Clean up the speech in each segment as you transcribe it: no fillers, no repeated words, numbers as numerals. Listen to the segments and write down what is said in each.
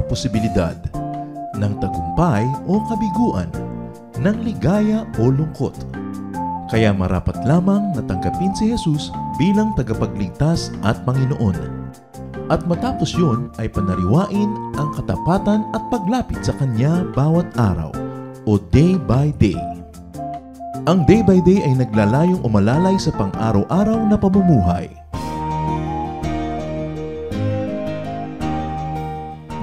posibilidad ng tagumpay o kabiguan, ng ligaya o lungkot. Kaya marapat lamang na tanggapin si Jesus bilang tagapagligtas at Panginoon. At matapos yun ay panariwain ang katapatan at paglapit sa Kanya bawat araw o day by day. Ang day by day ay naglalayong umalalay sa pang-araw-araw na pamumuhay.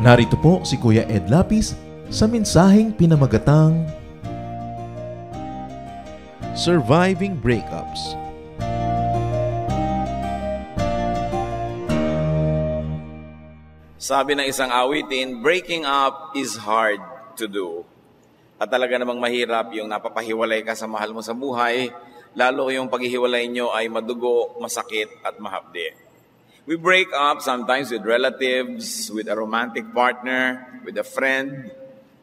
Narito po si Kuya Ed Lapis sa mensaheng pinamagatang Surviving Breakups. Sabi ng isang awitin, breaking up is hard to do. At talaga namang mahirap yung napapahiwalay ka sa mahal mo sa buhay, lalo yung paghihiwalay nyo ay madugo, masakit at mahapdi. We break up sometimes with relatives, with a romantic partner, with a friend,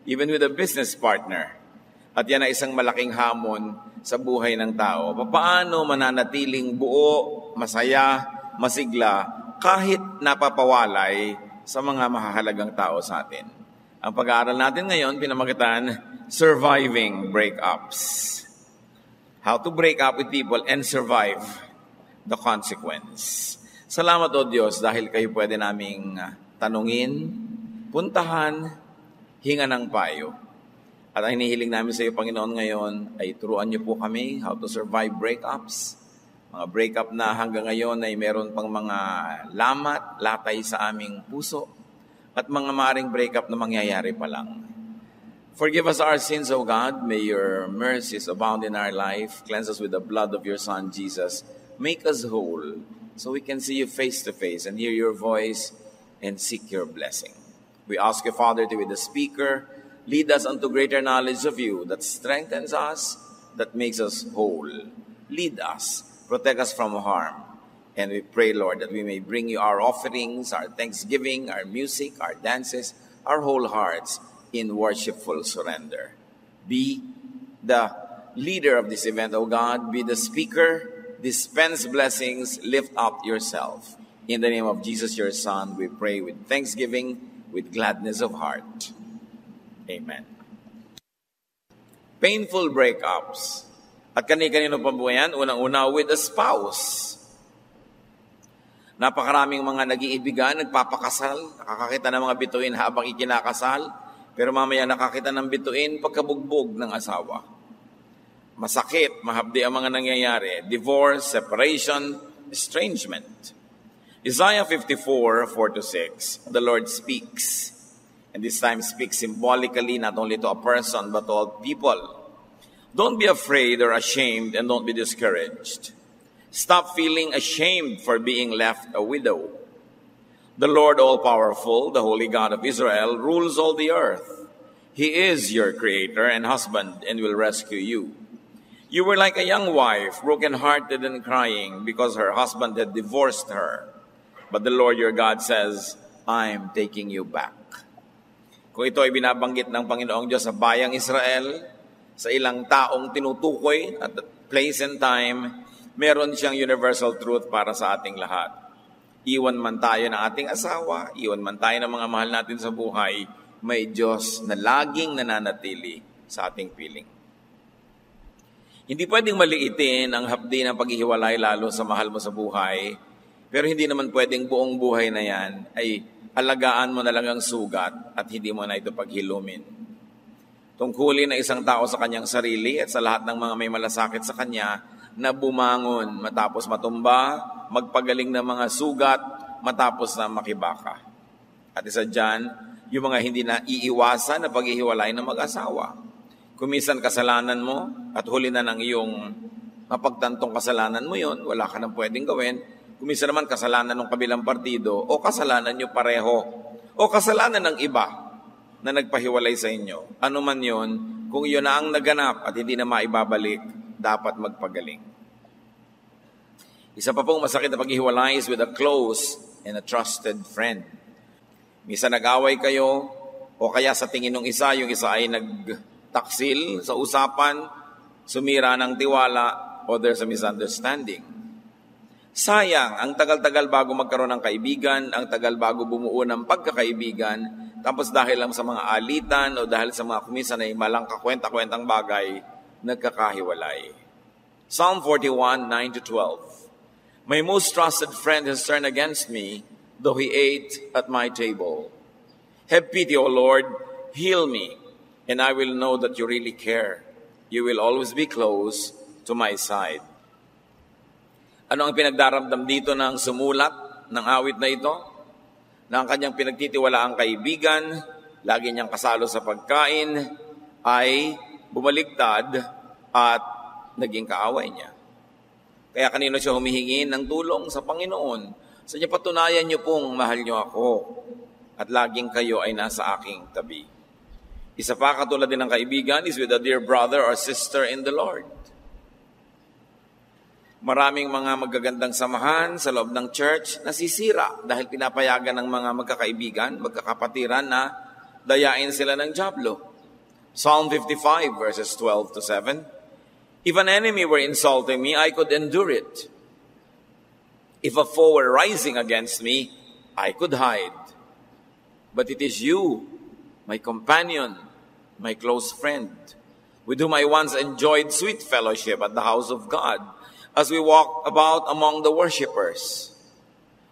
even with a business partner. At yan ay isang malaking hamon sa buhay ng tao. Paano mananatiling buo, masaya, masigla, kahit napapawalay sa mga mahahalagang tao sa atin? Ang pag-aaral natin ngayon, pinamagitan, Surviving Breakups. How to break up with people and survive the consequence. Salamat o Diyos dahil kayo pwede naming tanungin, puntahan, hinga ng payo. At ang hinihiling namin sa iyo, Panginoon, ngayon ay turuan niyo po kami how to survive breakups. Mga breakup na hanggang ngayon ay meron pang mga lamat, latay sa aming puso. At mga maring breakup na mangyayari pa lang. Forgive us our sins, O God. May your mercies abound in our life. Cleanse us with the blood of your Son, Jesus. Make us whole, so we can see you face to face and hear your voice and seek your blessing. We ask you, Father, to be the speaker, lead us unto greater knowledge of you that strengthens us, that makes us whole. Lead us, protect us from harm. And we pray, Lord, that we may bring you our offerings, our thanksgiving, our music, our dances, our whole hearts in worshipful surrender. Be the leader of this event, O God. Be the speaker. Dispense blessings, lift up yourself. In the name of Jesus, your Son, we pray with thanksgiving, with gladness of heart. Amen. Painful breakups. At kani-kanino pa po yan? Unang-una, with a spouse. Napakaraming mga nag-iibigan, nagpapakasal, nakakakita ng mga bituin habang ikinakasal, pero mamaya nakakita ng bituin pagkabugbog ng asawa. Masakit, mahapdi ang mga nangyayari. Divorce, separation, estrangement. Isaiah 54:4-6, the Lord speaks. And this time speaks symbolically not only to a person but to all people. Don't be afraid or ashamed and don't be discouraged. Stop feeling ashamed for being left a widow. The Lord all-powerful, the Holy God of Israel, rules all the earth. He is your creator and husband and will rescue you. You were like a young wife, broken-hearted and crying because her husband had divorced her. But the Lord your God says, I'm taking you back. Kung ito ay binabanggit ng Panginoong Diyos sa bayang Israel, sa ilang taong tinutukoy at place and time, meron siyang universal truth para sa ating lahat. Iwan man tayo ng ating asawa, iwan man tayo ng mga mahal natin sa buhay, may Diyos na laging nananatili sa ating piling. Hindi pwedeng maliitin ang hapdi ng paghihiwalay lalo sa mahal mo sa buhay, pero hindi naman pwedeng buong buhay na yan ay alagaan mo na lang ang sugat at hindi mo na ito paghilumin. Tungkulin ng isang tao sa kanyang sarili at sa lahat ng mga may malasakit sa kanya na bumangon matapos matumba, magpagaling ng mga sugat matapos na makibaka. At isa dyan, yung mga hindi na iiwasan na paghihiwalay ng mag-asawa. Kuminsan kasalanan mo at huli na ng iyong mapagtantong kasalanan mo yon, wala ka nang pwedeng gawin. Kuminsan naman kasalanan ng kabilang partido o kasalanan nyo pareho o kasalanan ng iba na nagpahiwalay sa inyo. Ano man yon, kung yun na ang naganap at hindi na maibabalik, dapat magpagaling. Isa pa pong masakit na paghihiwalay is with a close and a trusted friend. Minsan nag-away kayo o kaya sa tingin ng isa, yung isa ay taksil sa usapan, sumira ng tiwala, o there's a misunderstanding. Sayang, ang tagal-tagal bago magkaroon ng kaibigan, ang tagal bago bumuo ng pagkakaibigan, Tapos dahil lang sa mga alitan o dahil sa mga kumisan ay malang kakwenta-kwentang bagay, nagkakahiwalay. Psalm 41, 9-12. My most trusted friend has turned against me, though he ate at my table. Have pity, O Lord, heal me, and I will know that you really care. You will always be close to my side. Ano ang pinagdaramdam dito ng sumulat ng awit na ito? Na ang kanyang pinagtitiwalaang kaibigan, lagi niyang kasalo sa pagkain, ay bumaligtad at naging kaaway niya. Kaya kanino siya humihingi ng tulong? Sa Panginoon. Sa niya patunayan niyo pong mahal niyo ako at laging kayo ay nasa aking tabi. Isa pa katulad din ng kaibigan is with a dear brother or sister in the Lord. Maraming mga magagandang samahan sa loob ng church nasisira dahil pinapayagan ng mga magkakaibigan, magkakapatiran na dayain sila ng dyablo. Psalm 55 verses 12-7. If an enemy were insulting me, I could endure it. If a foe were rising against me, I could hide. But it is you, my companion, my close friend, with whom I once enjoyed sweet fellowship at the house of God, as we walk about among the worshipers.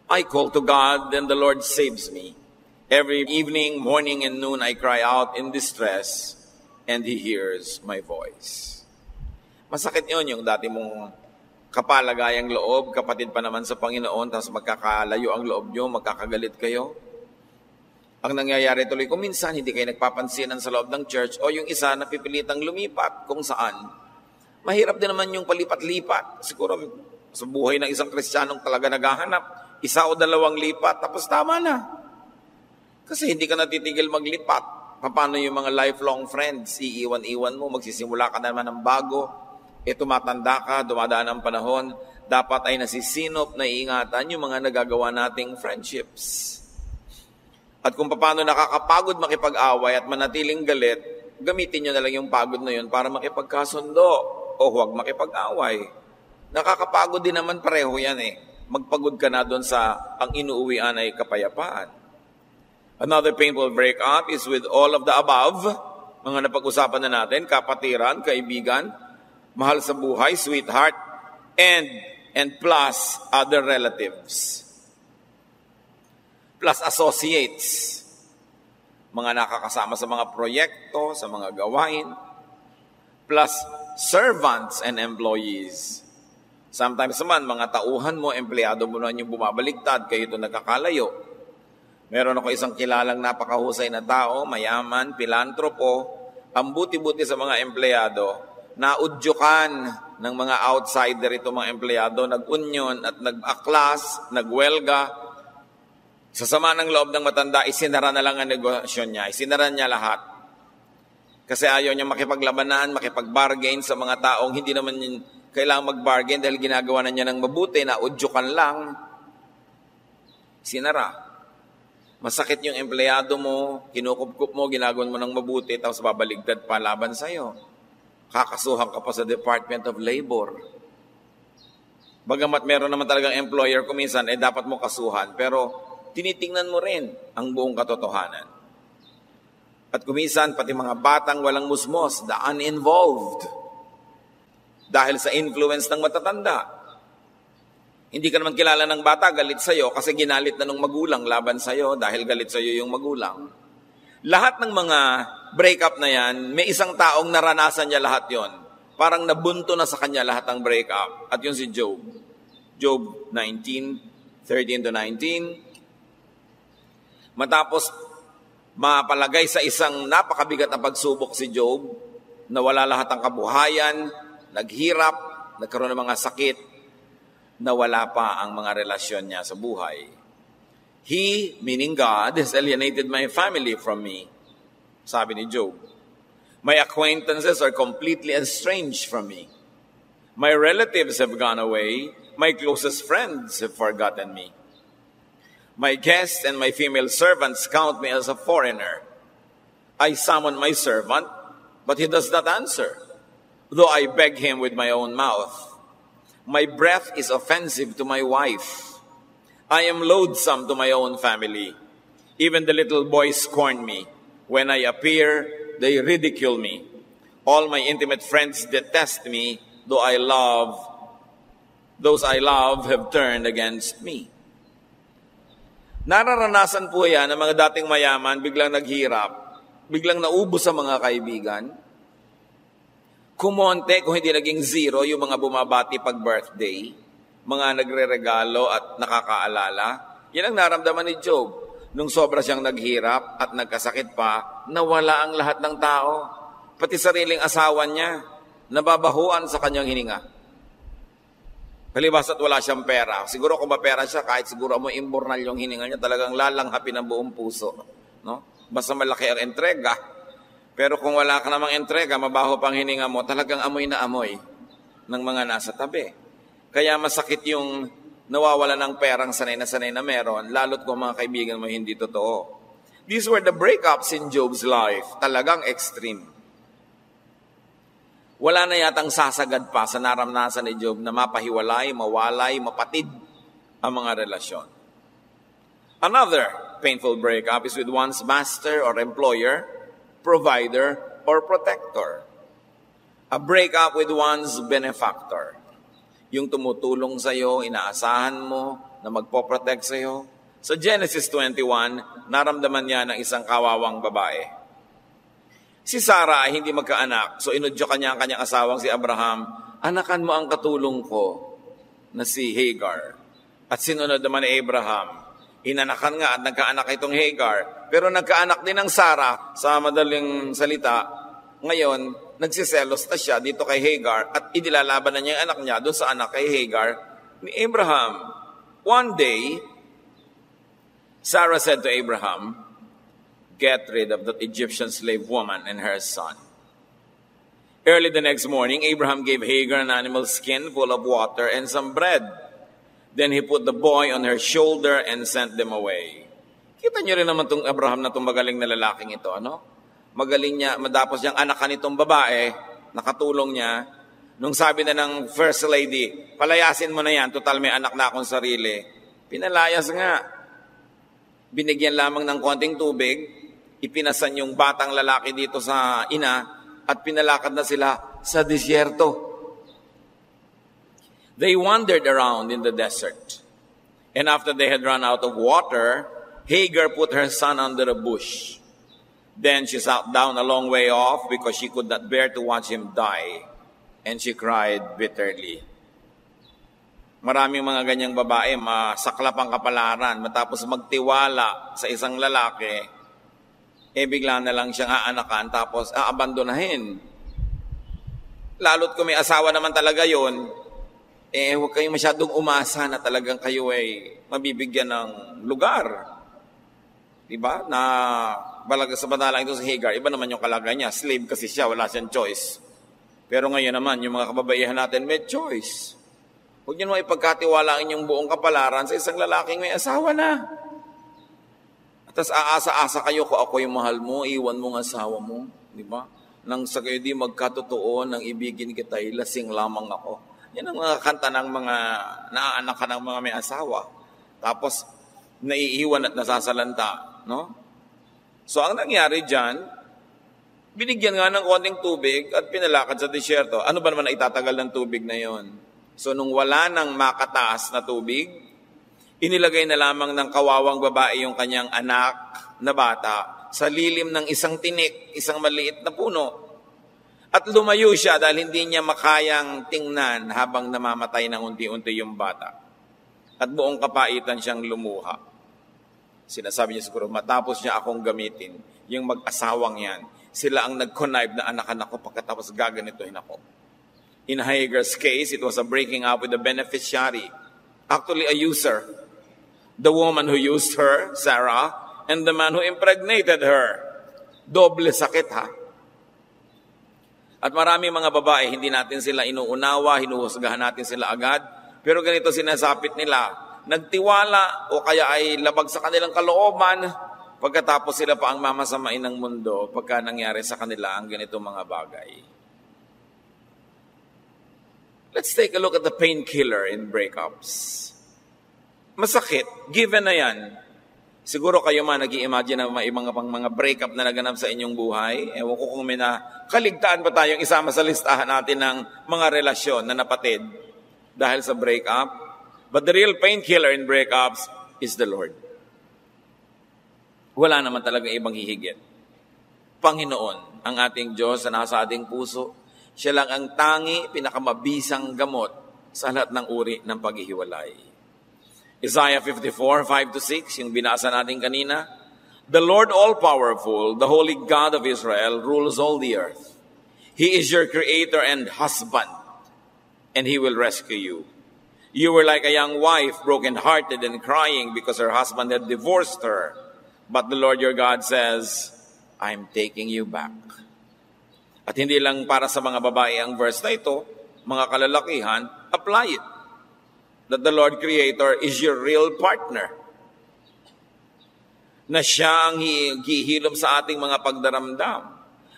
I call to God, and the Lord saves me. Every evening, morning, and noon, I cry out in distress, and He hears my voice. Masakit yun yung dati mong kapalagayang loob, kapatid pa naman sa Panginoon, tapos magkakalayo ang loob nyo, magkakagalit kayo. Ang nangyayari tuloy, kung minsan hindi kayo nagpapansinan sa loob ng church, o yung isa napipilitang lumipat kung saan, mahirap din naman yung palipat-lipat. Siguro sa buhay ng isang Kristiyanong talaga naghahanap, isa o dalawang lipat, tapos tama na. Kasi hindi ka natitigil maglipat. Paano yung mga lifelong friends? Iiwan-iwan mo, magsisimula ka naman ng bago. Tumatanda ka, dumadaan ang panahon. Dapat ay nasisinop, naiingatan yung mga nagagawa nating friendships. At kung paano nakakapagod makipag-away at manatiling galit, gamitin nyo na lang yung pagod na yun para makipagkasundo. O huwag makipag-away. Nakakapagod din naman pareho yan eh. Magpagod ka na doon sa ang inuuwian ay kapayapaan. Another painful breakup is with all of the above. Mga napag-usapan na natin, kapatiran, kaibigan, mahal sa buhay, sweetheart, and plus other relatives. Plus associates. Mga nakakasama sa mga proyekto, sa mga gawain. Plus servants and employees. Sometimes naman, mga tauhan mo, empleyado mo na yung bumabaligtad, kayo ito nagkakalayo. Meron ako isang kilalang napakahusay na tao, mayaman, pilantropo, ang buti-buti sa mga empleyado, naudyukan ng mga outsider itong mga empleyado, nag-union at nag-aklas, nagwelga. Sa sama ng loob ng matanda, isinara na lang ang negosyo niya, isinara niya lahat. Kasi ayaw niya makipaglabanan, makipag-bargain sa mga taong hindi naman kailangang mag-bargain dahil ginagawa na niya ng mabuti, naudyukan lang. Sinara. Masakit yung empleyado mo, kinukupkup mo, ginagawan mo ng mabuti, tapos babaligtad pa laban sa'yo. Kakasuhan ka pa sa Department of Labor. Bagamat meron naman talagang employer kuminsan, dapat mo kasuhan. Pero tinitingnan mo rin ang buong katotohanan. At kuminsan, pati mga batang walang musmos, the uninvolved. Dahil sa influence ng matatanda. Hindi ka naman kilala ng bata, galit sa'yo kasi ginalit na ng magulang laban sa'yo dahil galit sa'yo yung magulang. Lahat ng mga breakup na yan, may isang taong naranasan niya lahat yon. Parang nabunto na sa kanya lahat ng breakup. At yun si Job. Job 19:13-19. Matapos mapalagay sa isang napakabigat na pagsubok si Job, nawala lahat ng kabuhayan, naghirap, nagkaroon ng mga sakit, nawala pa ang mga relasyon niya sa buhay. He, meaning God, has alienated my family from me. Sabi ni Job. My acquaintances are completely estranged from me. My relatives have gone away. My closest friends have forgotten me. My guests and my female servants count me as a foreigner. I summon my servant, but he does not answer, though I beg him with my own mouth. My breath is offensive to my wife. I am loathsome to my own family. Even the little boys scorn me. When I appear, they ridicule me. All my intimate friends detest me, those I love have turned against me. Nararanasan po yan ng mga dating mayaman, biglang naghirap, biglang naubos sa mga kaibigan. Kumonte, kung hindi naging zero, yung mga bumabati pag birthday, mga nagre-regalo at nakakaalala. Yan ang naramdaman ni Job. Nung sobra siyang naghirap at nagkasakit pa, nawala ang lahat ng tao. Pati sariling asawa niya, nababahuan sa kanyang hininga. Palibas at wala siyang pera. Siguro kung mapera siya, kahit siguro mo imbornal yung hininga niya, talagang lalanghapin ang buong puso. No? Basta malaki ang entrega. Pero kung wala ka namang entrega, mabaho pang hininga mo, talagang amoy na amoy ng mga nasa tabi. Kaya masakit yung nawawala ng perang sanay na meron, lalo't kung mga kaibigan mo hindi totoo. These were the breakups in Job's life. Talagang extreme. Wala na yatang sasagad pa sa naramnasan ni Job na mapahiwalay, mawalay, mapatid ang mga relasyon. Another painful breakup is with one's master or employer, provider, or protector. A breakup with one's benefactor. Yung tumutulong sa'yo, inaasahan mo na magpoprotect sa'yo. Sa Genesis 21, naramdaman niya ng isang kawawang babae. Si Sarah ay hindi magkaanak, so inudyo kanya ang kanyang asawang si Abraham, anakan mo ang katulong ko na si Hagar. At sinunod naman ni Abraham. Inanakan nga at nagkaanak itong Hagar. Pero nagkaanak din ng Sarah, sa madaling salita. Ngayon, nagsiselos na siya dito kay Hagar at inilalaban na niya ang anak niya doon sa anak kay Hagar ni Abraham. One day, Sarah said to Abraham, get rid of that Egyptian slave woman and her son. Early the next morning, Abraham gave Hagar an animal skin full of water and some bread. Then he put the boy on her shoulder and sent them away. Kita niyo rin naman itong Abraham na itong magaling na lalaking ito, ano? Magaling niya, madapos niyang anakan itong babae, nakatulong niya. Nung sabi na ng First Lady, palayasin mo na yan, total may anak na akong sarili. Pinalayas nga. Binigyan lamang ng konting tubig, ipinasan yung batang lalaki dito sa ina, at pinalakad na sila sa disyerto. They wandered around in the desert. And after they had run out of water, Hagar put her son under a bush. Then she sat down a long way off because she could not bear to watch him die. And she cried bitterly. Maraming mga ganyang babae, masaklap ang kapalaran. Matapos magtiwala sa isang lalaki, bigla na lang siyang aanakan tapos aabandonahin. Lalo't kung may asawa naman talaga yon, huwag kayong masyadong umasa na talagang kayo ay mabibigyan ng lugar. Diba? Na balaga sa banalang ito sa Hagar, iba naman yung kalagayan niya. Slave kasi siya, wala siyang choice. Pero ngayon naman, yung mga kababaihan natin may choice. Huwag niyo naman ipagkatiwala ang inyong buong kapalaran sa isang lalaking may asawa na. At tas aasa-asa kayo kung ako yung mahal mo, iwan mo ang asawa mo. Diba? Nang sa kayo di magkatotoo, nang ibigin kita, lasing lamang ako. Yan ang mga kanta ng mga naaanak ka ng mga may asawa. Tapos, naiiwan at nasasalanta. No? So, ang nangyari dyan, binigyan nga ng konting tubig at pinalakad sa disyerto. Ano ba naman na itatagal ng tubig na yon? So, nung wala nang makataas na tubig, inilagay na lamang ng kawawang babae yung kanyang anak na bata sa lilim ng isang tinik, isang maliit na puno. At lumayo siya dahil hindi niya makayang tingnan habang namamatay ng unti-unti yung bata. At buong kapaitan siyang lumuha. Sinasabi niya siguro, matapos niya akong gamitin, yung mag-asawang yan, sila ang nag-connive na anak-anak ko pagkatapos gaganituhin ako. In Hagar's case, it was a breaking up with the beneficiary, actually a user. The woman who used her, Sarah, and the man who impregnated her. Doble sakit, ha? At marami mga babae, hindi natin sila inuunawa, hinuhusgahan natin sila agad. Pero ganito sinasapit nila, nagtiwala o kaya ay labag sa kanilang kalooban, pagkatapos sila pa ang mamasamain ng mundo pagka nangyari sa kanila ang ganito mga bagay. Let's take a look at the painkiller in breakups. Masakit, given na yan. Siguro kayo man nag-i-imagine na may mga breakup na naganap sa inyong buhay. Ewan ko kung may kaligtaan pa tayong isama sa listahan natin ng mga relasyon na napatid dahil sa breakup. But the real painkiller in breakups is the Lord. Wala naman talaga ibang hihigit. Panginoon, ang ating Diyos na nasa ating puso, siya lang ang tangi, pinakamabisang gamot sa lahat ng uri ng paghihiwalay. Isaiah 54, 5-6, yung binasa natin kanina. The Lord all-powerful, the Holy God of Israel, rules all the earth. He is your creator and husband, and He will rescue you. You were like a young wife, broken-hearted and crying because her husband had divorced her. But the Lord your God says, I'm taking you back. At hindi lang para sa mga babae ang verse na ito, mga kalalakihan, apply it. That the Lord Creator is your real partner. Na siya ang hihilom sa ating mga pagdaramdam.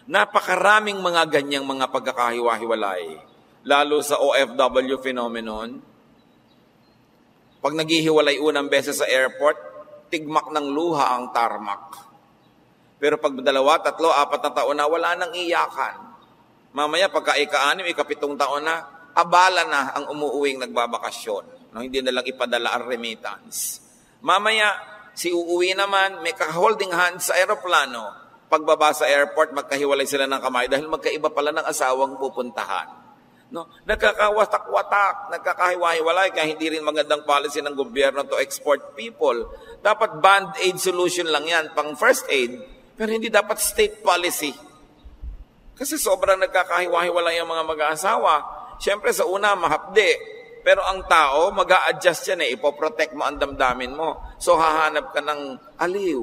Napakaraming mga ganyang mga pagkakahiwa-hiwalay. Lalo sa OFW phenomenon. Pag naghihiwalay unang beses sa airport, tigmak ng luha ang tarmac. Pero pag 2, 3, 4 na taon na, wala nang iyakan. Mamaya pagka ika-6, ika-7 taon na, abala na ang umuuwing nagbabakasyon. No, hindi na lang ipadala ang remittance. Mamaya, si uuwi naman, may holding hands sa aeroplano. Pagbaba sa airport, magkahiwalay sila ng kamay dahil magkaiba pala ng asawang pupuntahan. No, nagkakawatak-watak, nagkakahiwa-hiwalay, kaya hindi rin magandang policy ng gobyerno to export people. Dapat band-aid solution lang yan, pang first aid, pero hindi dapat state policy. Kasi sobrang nagkakahiwa-hiwalay ang mga mag-aasawa. Siyempre sa una, mahapde. Pero ang tao, mag-a-adjust yan ipoprotect mo ang damdamin mo. So hahanap ka ng aliw.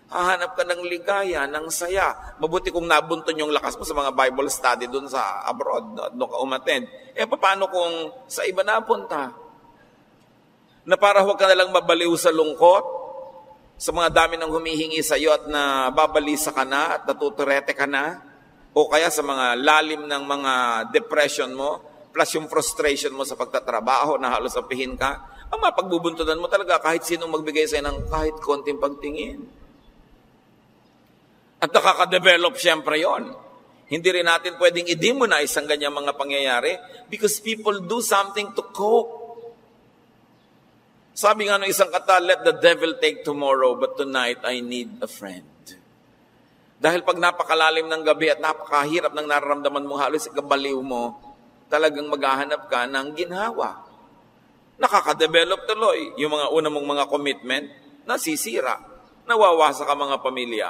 Hahanap ka ng ligaya, ng saya. Mabuti kung nabunton yung lakas mo sa mga Bible study dun sa abroad, doon ka umattend. Paano kung sa iba napunta? Na para huwag ka nalang mabaliw sa lungkot, sa mga dami ng humihingi sa iyo at na babalisa ka na at natuturete ka na, o kaya sa mga lalim ng mga depression mo, plus yung frustration mo sa pagtatrabaho na halos apihin ka, ang mapagbubuntunan mo talaga kahit sinong magbigay sa'yo ng kahit konting pagtingin. At nakaka-develop siyempre yon. Hindi rin natin pwedeng i-demonize ang ganyang mga pangyayari because people do something to cope. Sabi nga ng isang kata, let the devil take tomorrow, but tonight I need a friend. Dahil pag napakalalim ng gabi at napakahirap ng nararamdaman mo, halos ikabaliw mo, talagang maghahanap ka ng ginhawa. Nakaka-develop tuloy. Yung mga una mong mga commitment, nasisira. Nawawasak ang mga pamilya.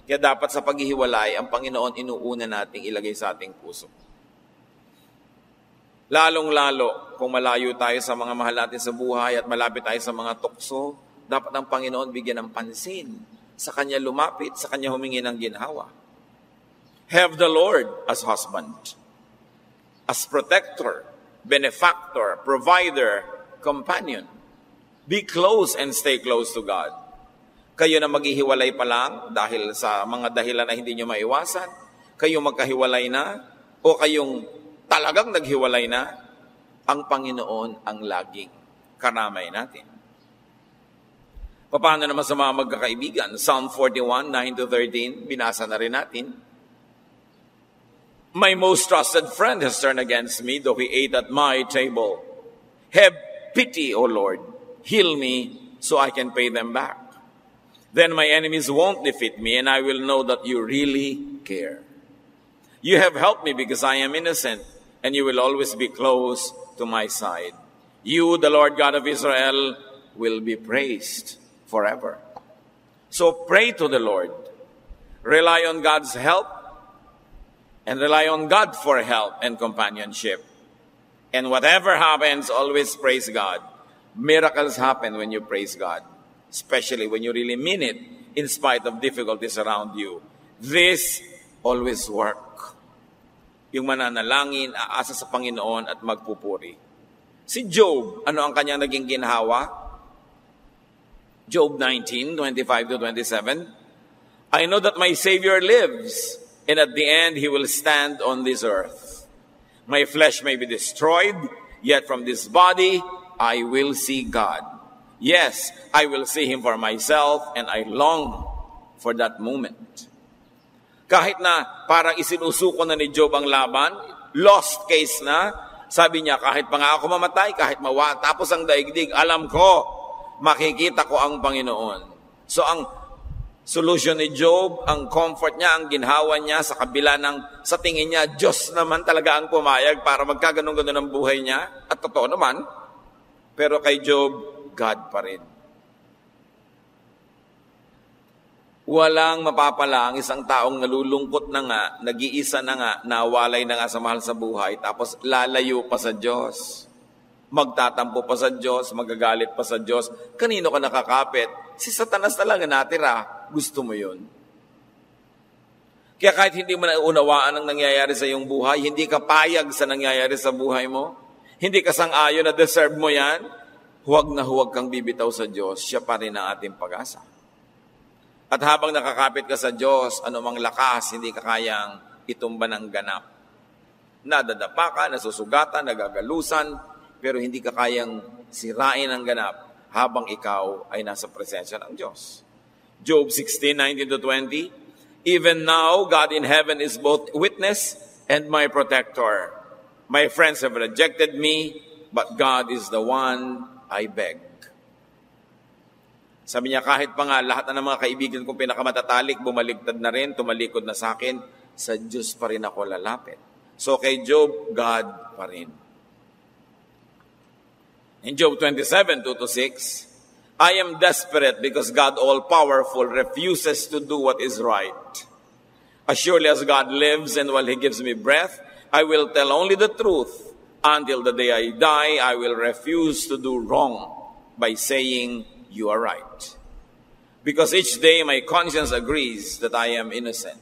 Kaya dapat sa paghihiwalay, ang Panginoon inuuna nating ilagay sa ating puso. Lalong-lalo, kung malayo tayo sa mga mahal natin sa buhay at malapit tayo sa mga tukso, dapat ang Panginoon bigyan ng pansin. Sa Kanya lumapit, sa Kanya humingi ng ginhawa. Have the Lord as husband. As protector, benefactor, provider, companion. Be close and stay close to God. Kayo na maghihiwalay pa lang dahil sa mga dahilan na hindi nyo maiwasan, kayo magkahiwalay na, o kayong talagang naghiwalay na, ang Panginoon ang laging karamay natin. Paano naman sa mga magkakaibigan? Psalm 41, 9-13, binasa na rin natin. My most trusted friend has turned against me, though he ate at my table. Have pity, O Lord. Heal me so I can pay them back. Then my enemies won't defeat me, and I will know that you really care. You have helped me because I am innocent, and you will always be close to my side. You, the Lord God of Israel, will be praised forever. So pray to the Lord. Rely on God's help, and rely on God for help and companionship. And whatever happens, always praise God. Miracles happen when you praise God, especially when you really mean it, in spite of difficulties around you. This always work. Yung mananalangin, aasa sa Panginoon at magpupuri. Si Job, ano ang kanyang naging ginhawa? Job 19, 25-27. I know that my Savior lives, and at the end, He will stand on this earth. My flesh may be destroyed, yet from this body, I will see God. Yes, I will see him for myself and I long for that moment. Kahit na parang isinusuko na ni Job ang laban, lost case na, sabi niya, kahit pa nga ako mamatay, kahit tapos ang daigdig, alam ko, makikita ko ang Panginoon. So ang solution ni Job, ang comfort niya, ang ginhawa niya sa kabila ng, sa tingin niya, Diyos naman talaga ang pumayag para magkaganon-ganon ang buhay niya. At totoo naman, pero kay Job, God pa rin. Walang mapapala ang isang taong nalulungkot na nga, nag-iisa na nga, nawalay na nga sa mahal sa buhay, tapos lalayo pa sa Diyos. Magtatampo pa sa Diyos, magagalit pa sa Diyos. Kanino ka nakakapit? Si Satanas talaga natira. Gusto mo yun? Kaya kahit hindi mo naunawaan ang nangyayari sa iyong buhay, hindi ka payag sa nangyayari sa buhay mo, hindi ka sang-ayon na deserve mo yan, huwag na huwag kang bibitaw sa Diyos. Siya pa rin ang ating pag-asa. At habang nakakapit ka sa Diyos, anumang lakas, hindi ka kayang itumba ng ganap. Nadadapa ka, nasusugatan, nagagalusan, pero hindi ka kayang sirain ang ganap habang ikaw ay nasa presensya ng Diyos. Job 16:19-20, even now, God in heaven is both witness and my protector. My friends have rejected me, but God is the one I beg. Sabi niya, kahit pa nga lahat ng mga kaibigan kong pinakamatatalik, bumaligtad na rin, tumalikod na sa akin, sa Diyos pa rin ako lalapit. So kay Job, God pa rin. In Job 27:2-6, I am desperate because God all-powerful refuses to do what is right. As surely as God lives and while He gives me breath, I will tell only the truth. Until the day I die, I will refuse to do wrong by saying, you are right. Because each day my conscience agrees that I am innocent.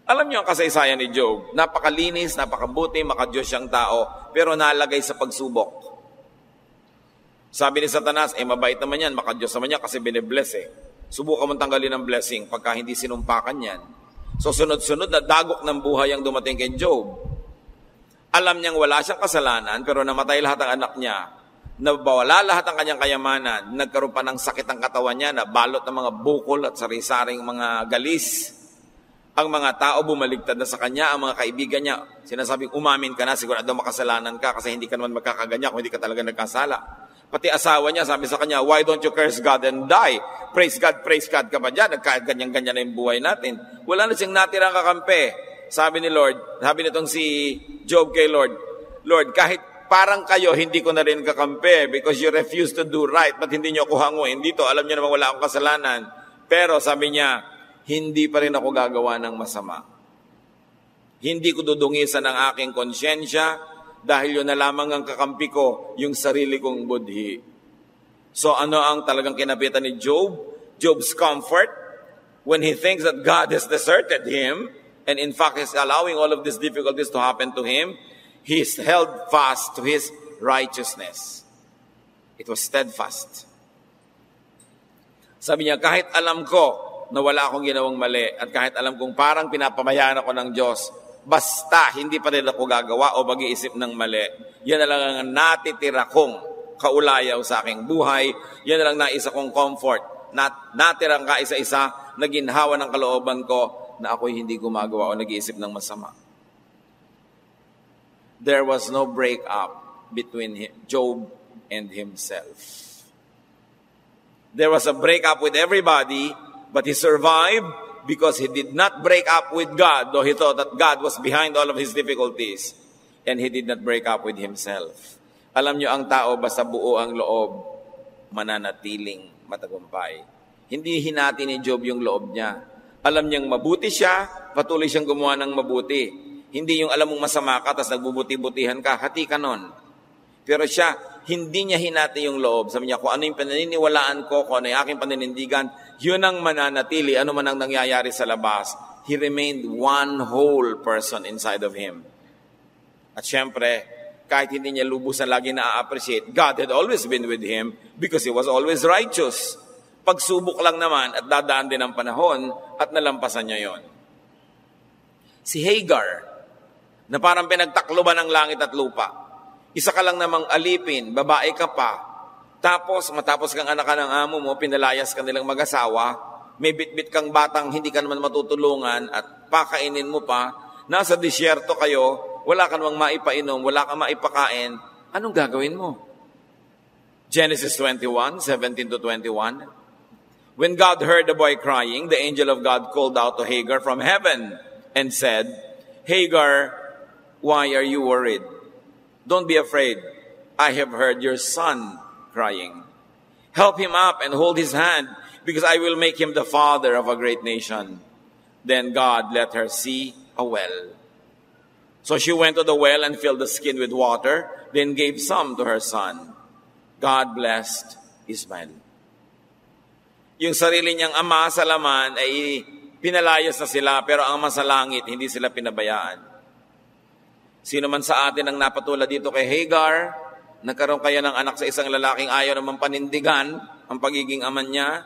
Alam niyo ang kasaysayan ni Job, napakalinis, napakabuti, makadiyos siyang tao, pero nalagay sa pagsubok. Sabi ni Satanas, mabait naman yan, makadiyos naman yan kasi binibless Subukan mong tanggalin ang blessing pagka hindi sinumpakan yan. So sunod-sunod na dagok ng buhay ang dumating kay Job. Alam niyang wala siyang kasalanan, pero namatay lahat ang anak niya. Nabawala lahat ang kanyang kayamanan, nagkaroon pa ng sakit ang katawan niya, nabalot ng mga bukol at sari-saring mga galis. Ang mga tao bumaligtad na sa kanya, ang mga kaibigan niya, sinasabing umamin ka na, sigurado makasalanan ka kasi hindi ka naman magkakaganya kung hindi ka talaga nagkasala. Pati asawa niya, sabi sa kanya, why don't you curse God and die? Praise God ka ba dyan? Nagkaganyan-ganyan na yung buhay natin. Wala na siyang natirang kakampi. Sabi ni Lord, sabi nitong si Job kay Lord, Lord, kahit parang kayo, hindi ko na rin kakampi because you refuse to do right, but hindi niyo ako hanguin dito. Alam niyo naman wala akong kasalanan. Pero sabi niya, hindi pa rin ako gagawa ng masama. Hindi ko dudungisan ang aking konsyensya dahil yun na lamang ang kakampi ko, yung sarili kong budhi. So ano ang talagang kinapitan ni Job? Job's comfort when he thinks that God has deserted him and in fact is allowing all of these difficulties to happen to him, he is held fast to his righteousness. It was steadfast. Sabi niya, kahit alam ko na wala akong ginawang mali at kahit alam kong parang pinapamayaan ako ng Diyos, basta hindi pa rin ako gagawa o mag-iisip ng mali, yan na lang ang natitira kong kaulayaw sa aking buhay, yan na lang naisa kong comfort, natirang kaisa-isa na ginhawa ng kalooban ko na ako'y hindi gumagawa o nag-iisip ng masama. There was no break-up between Job and himself. There was a break-up with everybody, but he survived because he did not break up with God, though he thought that God was behind all of his difficulties, and he did not break up with himself. Alam niyo, ang tao basta buo ang loob, mananatiling matagumpay. Hindi hinati ni Job yung loob niya. Alam niyang mabuti siya, patuloy siyang gumawa ng mabuti. Hindi yung alam mong masama ka, tapos nagbubuti-butihan ka, hati ka nun. Pero siya, hindi niya hinati yung loob. Sabi niya, kung ano yung paniniwalaan ko, kung ano yung aking paninindigan, yun ang mananatili, ano man ang nangyayari sa labas. He remained one whole person inside of him. At syempre, kahit hindi niya lubusan lagi na-appreciate, God had always been with him because he was always righteous. Pagsubok lang naman at dadaan din ang panahon at nalampasan niya yon. Si Hagar, na parang pinagtakloban ng langit at lupa, isa ka lang namang alipin, babae ka pa, Tapos, matapos kang anak ka ng amo mo, pinalayas ka nilang mag-asawa, may bitbit kang batang hindi ka naman matutulungan at pakainin mo pa, nasa disyerto kayo, wala ka namang maipainom, wala kang maipakain, anong gagawin mo? Genesis 21, 17 to 21. When God heard the boy crying, the angel of God called out to Hagar from heaven and said, Hagar, why are you worried? Don't be afraid. I have heard your son crying. Help him up and hold his hand, because I will make him the father of a great nation. Then God let her see a well. So she went to the well and filled the skin with water, then gave some to her son. God blessed Ismael. Yung sarili niyang ama sa laman ay pinalayas na sila, pero ang ama sa langit, hindi sila pinabayaan. Sino man sa atin ang napatulad dito kay Hagar, nagkaroon kaya ng anak sa isang lalaking ayaw naman panindigan ang pagiging ama niya,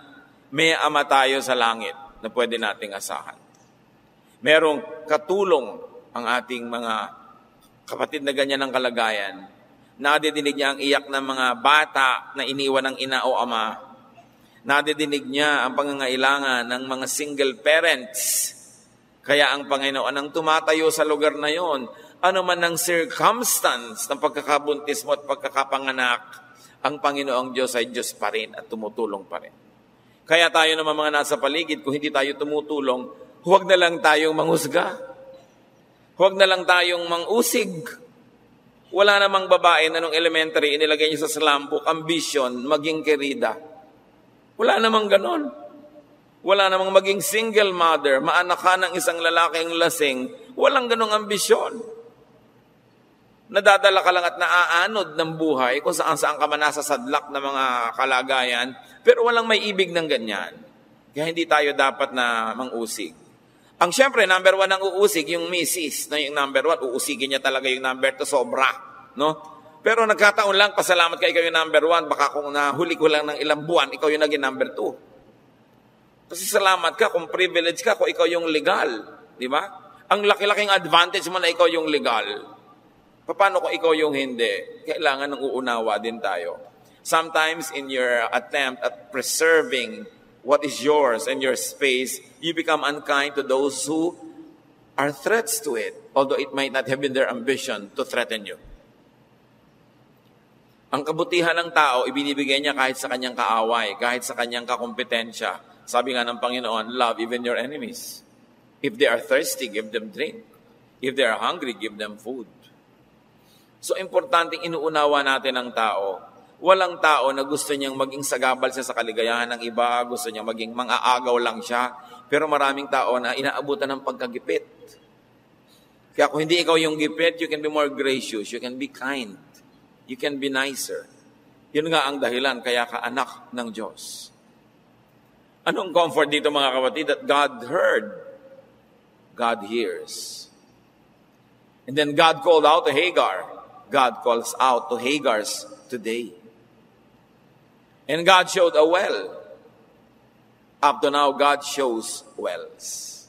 may ama tayo sa langit na pwede nating asahan. Merong katulong ang ating mga kapatid na ganyan ng kalagayan. Nadidinig niya ang iyak ng mga bata na iniwan ng ina o ama. Nadidinig niya ang pangangailangan ng mga single parents. Kaya ang Panginoon ang tumatayo sa lugar na yon, ano man ang circumstance ng pagkakabuntis mo at pagkakapanganak, ang Panginoong Diyos ay Diyos pa rin at tumutulong pa rin. Kaya tayo naman mga nasa paligid, kung hindi tayo tumutulong, huwag na lang tayong manghusga. Huwag na lang tayong mangusig. Wala namang babae na nung elementary, inilagay niya sa slam book, ambition, maging kerida. Wala namang ganon. Wala namang maging single mother, maanak ka ng isang lalaking lasing, walang ganong ambisyon. Nadadala ka lang at naaanod ng buhay kung saan ka man nasa sadlak na mga kalagayan, pero walang may ibig ng ganyan. Kaya hindi tayo dapat na mangusig. Ang siyempre, number 1 ang uusig, yung misis, na yung number 1, uusigin niya talaga yung number 2, sobra. No? Pero nagkataon lang, pasalamat ka, ikaw yung number 1, baka kung nahuli ko lang ng ilang buwan, ikaw yung naging number 2. Kasi salamat ka kung privilege ka, kung ikaw yung legal. Di ba? Ang laki-laking advantage mo na ikaw yung legal. Paano kung ikaw yung hindi? Kailangan ng uunawa din tayo. Sometimes in your attempt at preserving what is yours and your space, you become unkind to those who are threats to it, although it might not have been their ambition to threaten you. Ang kabutihan ng tao, ibinibigay niya kahit sa kanyang kaaway, kahit sa kanyang kakompetensya. Sabi nga ng Panginoon, love even your enemies. If they are thirsty, give them drink. If they are hungry, give them food. So, importanteng inuunawa natin ang tao. Walang tao na gusto niyang maging sagabal siya sa kaligayahan ng iba, gusto niyang maging mang-aagaw lang siya. Pero maraming tao na inaabutan ng pagkagipit. Kaya kung hindi ikaw yung gipit, you can be more gracious, you can be kind. You can be nicer. Yun nga ang dahilan, kaya ka anak ng Diyos. Anong comfort dito mga kapatid? That God heard. God hears. And then God called out to Hagar. God calls out to Hagars today. And God showed a well. Up to now, God shows wells.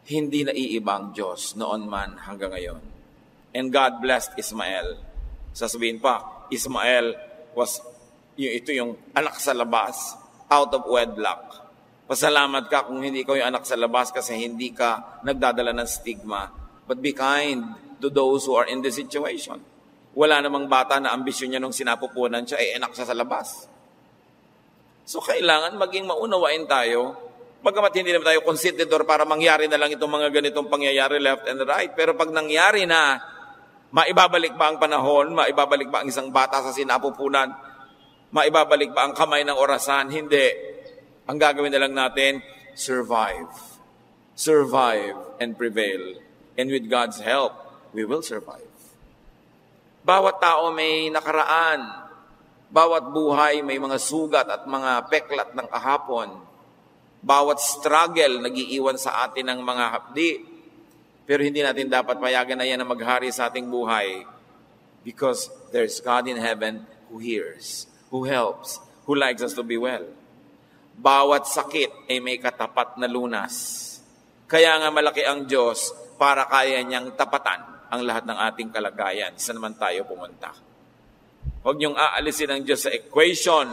Hindi naiibang Diyos noon man hanggang ngayon. And God blessed Ismael. Sasabihin pa, Ismael was, ito yung anak sa labas, out of wedlock. Pasalamat ka kung hindi ikaw yung anak sa labas kasi hindi ka nagdadala ng stigma. But be kind to those who are in this situation. Wala namang bata na ambisyon niya nung sinapupunan siya, anak siya sa labas. So kailangan maging maunawain tayo. Bagamat hindi naman tayo considerador para mangyari na lang itong mga ganitong pangyayari left and right. Pero pag nangyari na, maibabalik ba ang panahon? Maibabalik ba ang isang bata sa sinapupunan? Maibabalik ba ang kamay ng orasan? Hindi. Ang gagawin na lang natin, survive. Survive and prevail. And with God's help, we will survive. Bawat tao may nakaraan. Bawat buhay may mga sugat at mga peklat ng kahapon. Bawat struggle nagiiwan sa atin ng mga hapdi. Pero hindi natin dapat payagan na yan na maghari sa ating buhay. Because there's God in heaven who hears, who helps, who likes us to be well. Bawat sakit ay may katapat na lunas. Kaya nga malaki ang Diyos para kaya niyang tapatan ang lahat ng ating kalagayan. Saan naman tayo pumunta? Huwag niyong aalisin ang Diyos sa equation,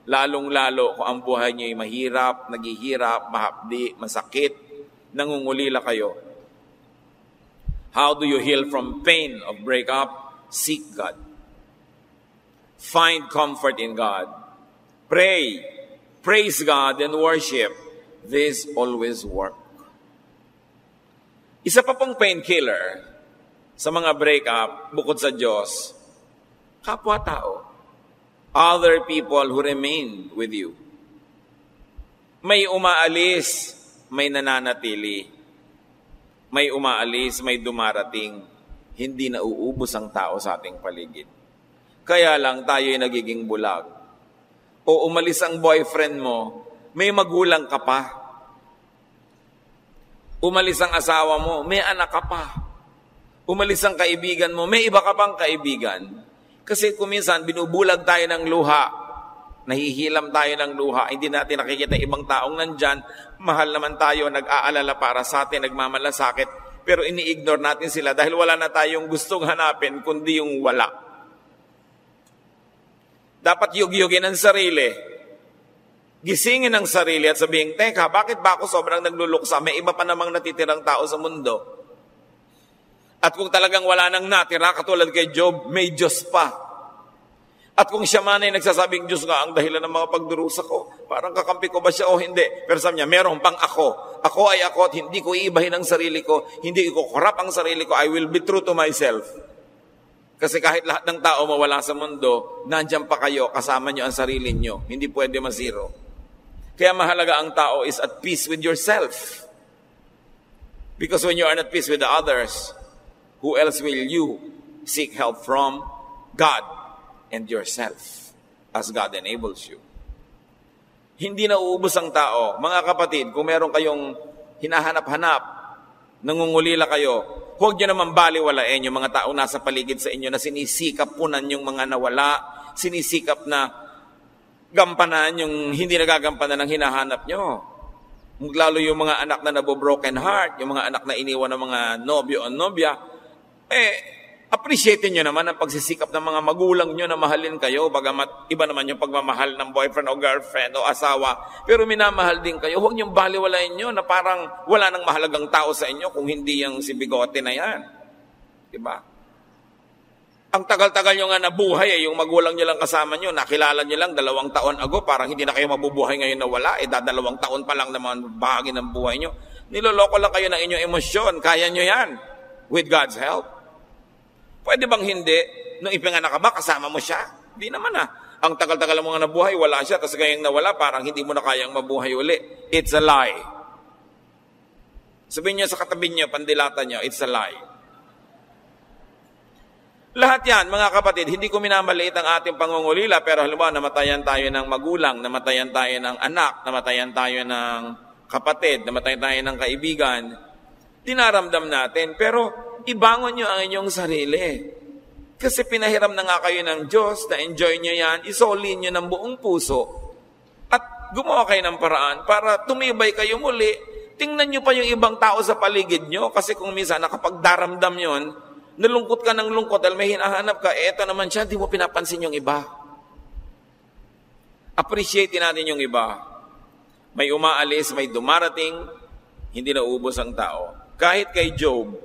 lalong-lalo kung ang buhay niyo ay mahirap, naghihirap, mahapdi, masakit, nangungulila kayo. How do you heal from pain of breakup? Seek God. Find comfort in God. Pray. Praise God and worship. This always work. Isa pa pong painkiller sa mga breakup, bukod sa Diyos, kapwa-tao. Other people who remain with you. May umaalis, may nananatili. May umaalis, may dumarating. Hindi nauubos ang tao sa ating paligid. Kaya lang tayo'y nagiging bulag. O umalis ang boyfriend mo, may magulang ka pa. Umalis ang asawa mo, may anak ka pa. Umalis ang kaibigan mo, may iba ka pang kaibigan. Kasi kuminsan, binubulag tayo ng luha. Nahihilam tayo ng luha. Hindi natin nakikita ibang taong nandyan. Mahal naman tayo, nag-aalala para sa atin, nagmamalasakit. Pero ini-ignore natin sila dahil wala na tayong gustong hanapin, kundi yung wala. Dapat yugyugin ang sarili. Gisingin ang sarili at sabihin, teka, bakit ba ako sobrang nagluluksa? May iba pa namang natitirang tao sa mundo. At kung talagang wala nang natira, katulad kay Job, may Diyos pa. At kung siya man ay nagsasabing Diyos nga ang dahilan ng mga pagdurusa ko, parang kakampi ko ba siya o hindi? Pero sabi niya, meron pang ako. Ako ay ako at hindi ko iibahin ang sarili ko. Hindi ko korap ang sarili ko. I will be true to myself. Kasi kahit lahat ng tao mawala sa mundo, nandiyan pa kayo, kasama nyo ang sarili nyo. Hindi pwede masiro. Kaya mahalaga ang tao is at peace with yourself. Because when you are not at peace with the others, who else will you seek help from? God and yourself, as God enables you. Hindi na uubos ang tao. Mga kapatid, kung meron kayong hinahanap-hanap, nangungulila kayo, huwag nyo naman baliwalain yung mga tao nasa paligid sa inyo na sinisikap punan yung mga nawala, sinisikap na gampanan yung hindi nagagampanan ng hinahanap nyo. Lalo yung mga anak na nabo-broken heart, yung mga anak na iniwan ng mga nobyo o nobya, appreciate nyo naman ang pagsisikap ng mga magulang nyo na mahalin kayo, bagamat iba naman yung pagmamahal ng boyfriend o girlfriend o asawa, pero minamahal din kayo. Huwag nyo baliwalain nyo na parang wala nang mahalagang tao sa inyo kung hindi yung si bigote na yan. Diba? Ang tagal-tagal nyo nga nabuhay, yung magulang nyo lang kasama nyo, nakilala nyo lang 2 taon ago, parang hindi na kayo mabubuhay ngayon na wala, 2 taon pa lang naman bahagi ng buhay nyo. Niloloko lang kayo ng inyong emosyon, kaya nyo yan, with God's help. Pwede bang hindi? Nung ipinganak ka ba, kasama mo siya? Hindi naman Ang tagal-tagal mo nga nabuhay, wala siya, tapos kayang nawala, parang hindi mo na kayang mabuhay uli. It's a lie. Sabihin niyo sa katabi niyo, pandilata niyo, it's a lie. Lahat yan, mga kapatid, hindi ko minamaliit ang ating pangungulila, pero halimbawa, namatayan tayo ng magulang, namatayan tayo ng anak, namatayan tayo ng kapatid, namatayan tayo ng kaibigan, dinaramdam natin, pero ibangon nyo ang inyong sarili. Kasi pinahiram na nga kayo ng Diyos, na-enjoy nyo yan, isolin nyo ng buong puso, at gumawa kayo ng paraan para tumibay kayo muli. Tingnan nyo pa yung ibang tao sa paligid nyo, kasi kung minsan nakapagdaramdam yon, nalungkot ka ng lungkot dahil may hinahanap ka, eto naman siya, di mo pinapansin yung iba. Appreciate natin yung iba. May umaalis, may dumarating, hindi na ubos ang tao. Kahit kay Job,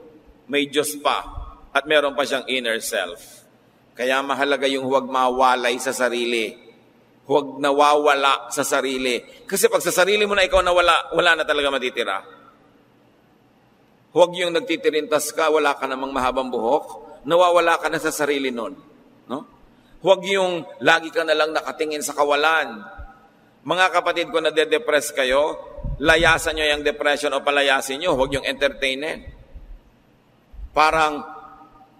may Diyos pa at meron pa siyang inner self. Kaya mahalaga yung huwag mawalay sa sarili. Huwag nawawala sa sarili. Kasi pag sa sarili mo na ikaw nawala, wala na talaga matitira. Huwag yung nagtitirintas ka, wala ka namang mahabang buhok, nawawala ka na sa sarili nun. No? Huwag yung lagi ka na lang nakatingin sa kawalan. Mga kapatid ko na de-depress kayo, layasan nyo yung depression o palayasin nyo, huwag yung entertainin. Parang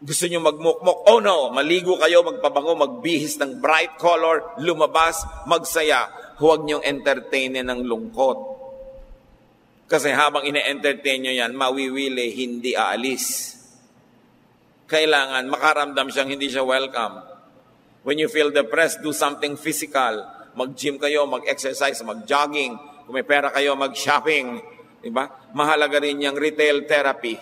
gusto nyo magmukmok, oh no, maligo kayo, magpabango, magbihis ng bright color, lumabas, magsaya. Huwag nyo entertainin ng lungkot. Kasi habang ine-entertain nyo yan, mawiwili, hindi aalis. Kailangan makaramdam siyang hindi siya welcome. When you feel depressed, do something physical. Mag-gym kayo, mag-exercise, mag-jogging. Kung may pera kayo, mag-shopping. Diba? Mahalaga rin yung retail therapy.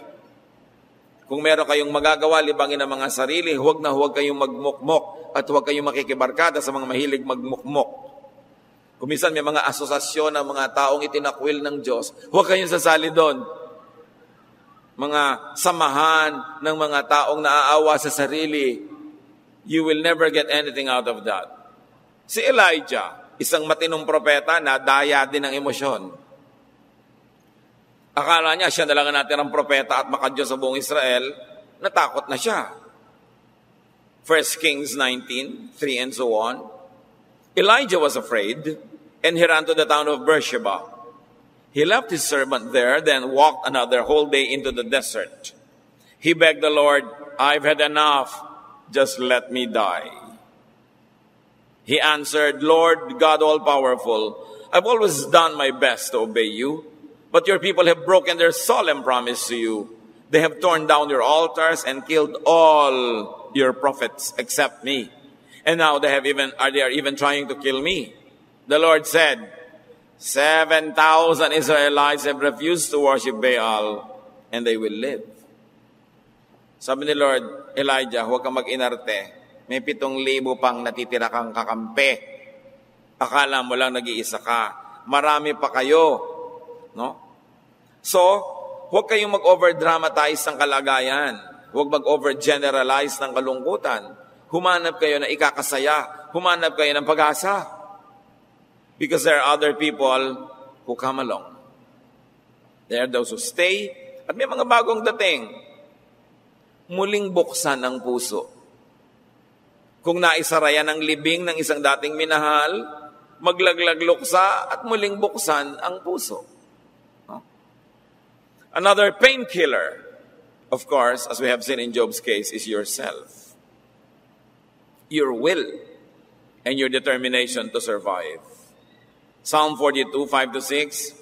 Kung meron kayong magagawa, libangin ang mga sarili, huwag na huwag kayong magmukmok at huwag kayong makikibarkada sa mga mahilig magmukmok. Kung minsan may mga asosasyon ng mga taong itinakwil ng Diyos, huwag kayong sasali doon. Mga samahan ng mga taong naaawa sa sarili, you will never get anything out of that. Si Elijah, isang matinong propeta na daya din ng emosyon. Akala niya siya na lang ang natirang propeta at makadiyos sa buong Israel, natakot na siya. 1 Kings 19:3 and so on. Elijah was afraid and he ran to the town of Beersheba. He left his servant there, then walked another whole day into the desert. He begged the Lord, I've had enough, just let me die. He answered, Lord God all-powerful, I've always done my best to obey you. But your people have broken their solemn promise to you. They have torn down your altars and killed all your prophets except me. And now they are even trying to kill me. The Lord said, 7,000 Israelites have refused to worship Baal, and they will live. Sabi ni Lord, Elijah, huwag kang mag-inarte. May 7,000 pang natitira kang kakampi. Akala mo lang nag-iisa ka. Marami pa kayo. No? So, huwag kayong mag-over-dramatize ng kalagayan. Huwag mag-over-generalize ng kalungkutan. Humanap kayo na ikakasaya. Humanap kayo ng pag-asa. Because there are other people who come along. There are those who stay. At may mga bagong dating. Muling buksan ang puso. Kung naisara yan ang libing ng isang dating minahal, maglaglag luksa at muling buksan ang puso. Another painkiller, of course, as we have seen in Job's case, is yourself. Your will and your determination to survive. Psalm 42, 5-6,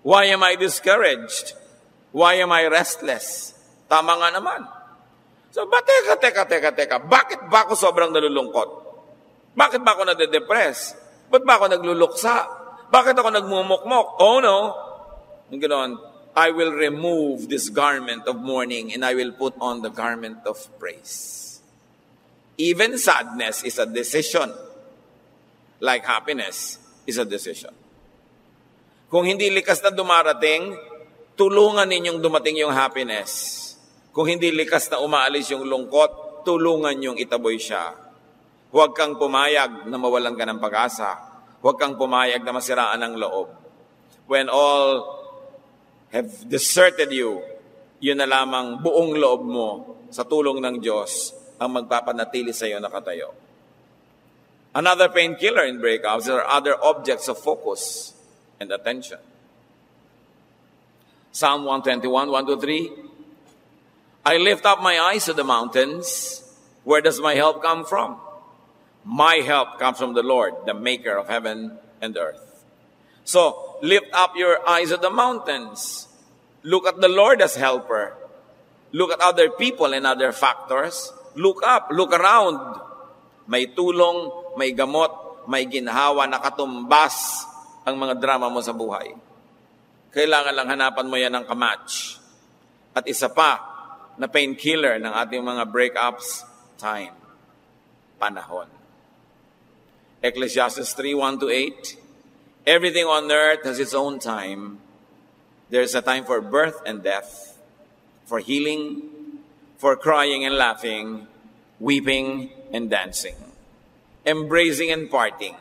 why am I discouraged? Why am I restless? Tama nga naman. So, teka. Bakit ba ako sobrang nalulungkot? Bakit ba ako nade-depress? Ba't ba ako nagluluksa? Bakit ako nagmumukmok? Oh no. Ang ganoon, I will remove this garment of mourning and I will put on the garment of praise. Even sadness is a decision. Like happiness is a decision. Kung hindi likas na dumarating, tulungan ninyong dumating yung happiness. Kung hindi likas na umaalis yung lungkot, tulungan yung itaboy siya. Huwag kang pumayag na mawalan ka ng pag-asa. Huwag kang pumayag na masiraan ang loob. When all have deserted you, yun na lamang buong loob mo sa tulong ng Diyos ang magpapanatili sa iyo nakatayo. Another painkiller in breakups are other objects of focus and attention. Psalm 121, 1-3, I lift up my eyes to the mountains. Where does my help come from? My help comes from the Lord, the maker of heaven and earth. So, lift up your eyes at the mountains. Look at the Lord as helper. Look at other people and other factors. Look up, look around. May tulong, may gamot, may ginhawa, nakatumbas ang mga drama mo sa buhay. Kailangan lang hanapan mo yan ng kamatch. At isa pa na painkiller ng ating mga breakups, time. Panahon. Ecclesiastes 3:1-8, everything on earth has its own time. There's a time for birth and death, for healing, for crying and laughing, weeping and dancing, embracing and parting.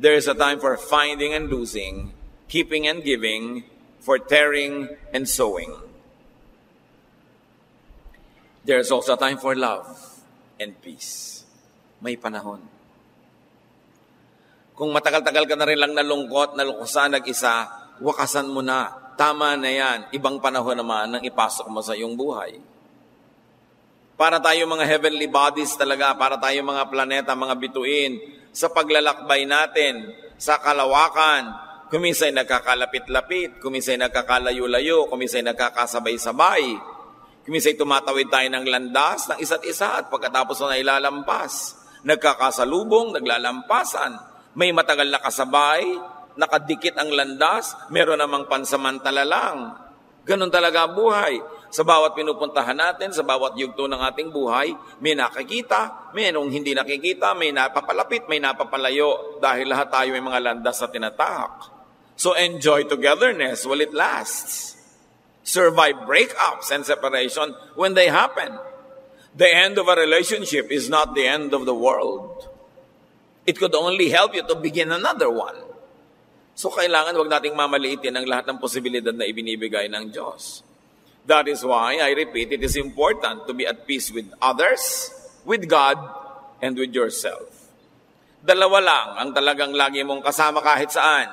There is a time for finding and losing, keeping and giving, for tearing and sowing. There's also a time for love and peace. May panahon. Kung matagal-tagal ka na rin lang nalungkot, nalukusan, nag-isa, wakasan mo na. Tama na yan. Ibang panahon naman nang ipasok mo sa iyong buhay. Para tayo mga heavenly bodies talaga, para tayo mga planeta, mga bituin, sa paglalakbay natin, sa kalawakan, kumisay nagkakalapit-lapit, kumisay nagkakalayo-layo, kumisay nagkakasabay-sabay, kumisay tumatawid tayo ng landas ng isa't isa at pagkatapos na ilalampas, nagkakasalubong, naglalampasan, may matagal na kasabay, nakadikit ang landas, meron namang pansamantala lang. Ganun talaga buhay. Sa bawat pinupuntahan natin, sa bawat yugto ng ating buhay, may nakikita, mayroong hindi nakikita, may napapalapit, may napapalayo, dahil lahat tayo may mga landas na tinatahak. So enjoy togetherness while it lasts. Survive breakups and separation when they happen. The end of a relationship is not the end of the world. It could only help you to begin another one. So kailangan wag nating mamaliitin ang lahat ng posibilidad na ibinibigay ng Diyos. That is why, I repeat, it is important to be at peace with others, with God, and with yourself. Dalawa lang ang talagang lagi mong kasama kahit saan.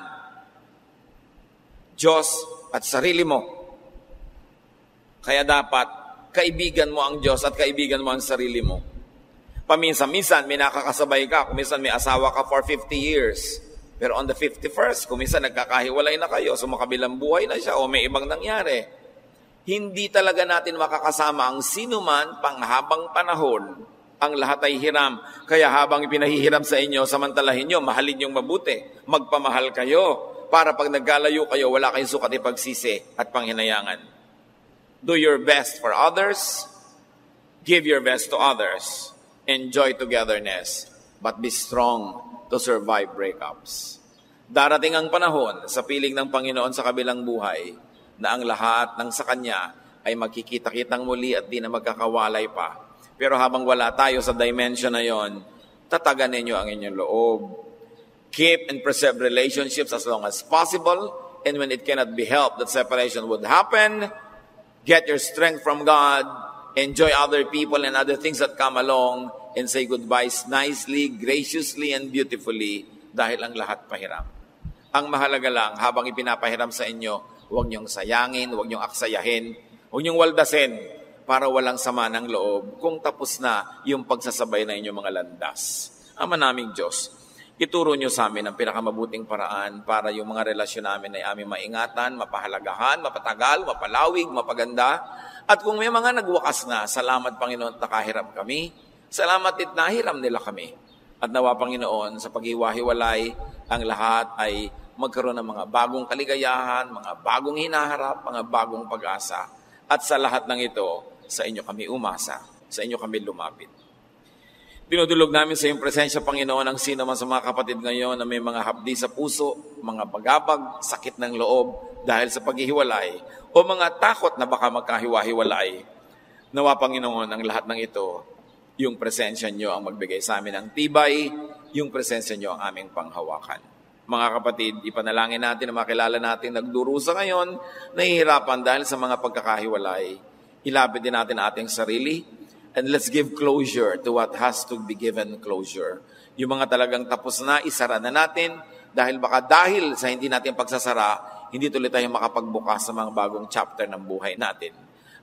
Diyos at sarili mo. Kaya dapat, kaibigan mo ang Diyos at kaibigan mo ang sarili mo. Paminsan-minsan, may nakakasabay ka. Kuminsan may asawa ka for 50 years. Pero on the 51st, kuminsan nagkakahiwalay na kayo, sumakabilang buhay na siya o may ibang nangyari. Hindi talaga natin makakasama ang sinuman panghabang panahon. Ang lahat ay hiram. Kaya habang ipinahihiram sa inyo, samantalahin nyo, mahalin nyong mabuti. Magpamahal kayo para pag nagkalayo kayo, wala kayong sukat ipagsisi at panghinayangan. Do your best for others. Give your best to others. Enjoy togetherness. But be strong to survive breakups. Darating ang panahon sa piling ng Panginoon sa kabilang buhay na ang lahat ng sa Kanya ay magkikita-kitang muli at di na magkakawalay pa. Pero habang wala tayo sa dimension na yon, tatagan ninyo ang inyong loob. Keep and preserve relationships as long as possible, and when it cannot be helped that separation would happen, get your strength from God, enjoy other people and other things that come along, and say goodbyes nicely, graciously, and beautifully, dahil ang lahat pahiram. Ang mahalaga lang, habang ipinapahiram sa inyo, huwag niyong sayangin, huwag niyong aksayahin, huwag niyong waldasin para walang sama ng loob kung tapos na yung pagsasabay na inyong mga landas. Ama naming Diyos, ituro niyo sa amin ang pinakamabuting paraan para yung mga relasyon namin ay aming maingatan, mapahalagahan, mapatagal, mapalawig, mapaganda. At kung may mga nagwakas na, salamat Panginoon at nakahiram kami. Salamat at nahiram nila kami. At nawa Panginoon, sa paghiwa-hiwalay, ang lahat ay magkaroon ng mga bagong kaligayahan, mga bagong hinaharap, mga bagong pag-asa. At sa lahat ng ito, sa inyo kami umasa, sa inyo kami lumapit. Dinudulog namin sa iyong presensya, Panginoon, ang sino man sa mga kapatid ngayon na may mga hapdi sa puso, mga bagabag, sakit ng loob dahil sa paghihiwalay, o mga takot na baka magkahiwa-hiwalay. Nawa, Panginoon, ang lahat ng ito, yung presensya niyo ang magbigay sa amin ng tibay, yung presensya niyo ang aming panghawakan. Mga kapatid, ipanalangin natin na makilala natin nagdurusa ngayon, nahihirapan dahil sa mga pagkakahiwalay. Ilapit din natin ating sarili, and let's give closure to what has to be given closure. Yung mga talagang tapos na, isara na natin, dahil sa hindi natin pagsasara, hindi tuloy tayo makapagbukas sa mga bagong chapter ng buhay natin.